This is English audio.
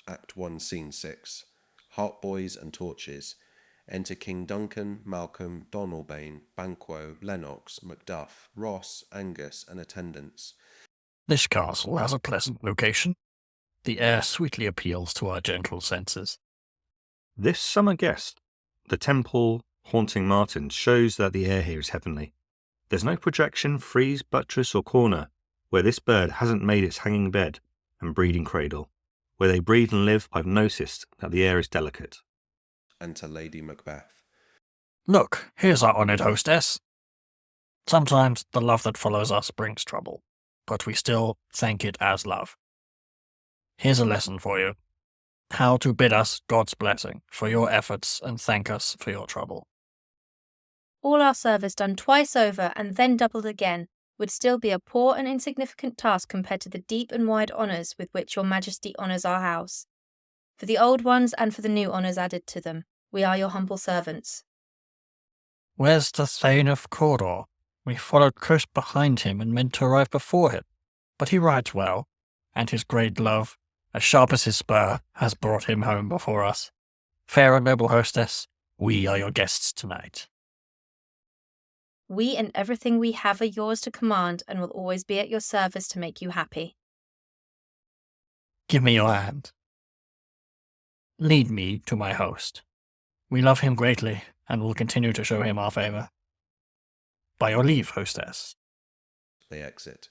Act 1, Scene 6. Harp boys and torches. Enter King Duncan, Malcolm, Donalbain, Banquo, Lennox, Macduff, Ross, Angus, and attendants. This castle has a pleasant location. The air sweetly appeals to our gentle senses. This summer guest, the temple haunting martins, shows that the air here is heavenly. There's no projection, frieze, buttress, or corner where this bird hasn't made its hanging bed and breeding cradle. Where they breathe and live, I've noticed that the air is delicate. Enter Lady Macbeth. Look, here's our honoured hostess. Sometimes the love that follows us brings trouble, but we still thank it as love. Here's a lesson for you. How to bid us God's blessing for your efforts and thank us for your trouble. All our service done twice over and then doubled again would still be a poor and insignificant task compared to the deep and wide honours with which your Majesty honours our house. For the old ones and for the new honours added to them, we are your humble servants. Where's the Thane of Cawdor? We followed close behind him and meant to arrive before him, but he rides well, and his great love, as sharp as his spur, has brought him home before us. Fair and noble hostess, we are your guests tonight. We and everything we have are yours to command and will always be at your service to make you happy. Give me your hand. Lead me to my host. We love him greatly and will continue to show him our favour. By your leave, hostess. They exit.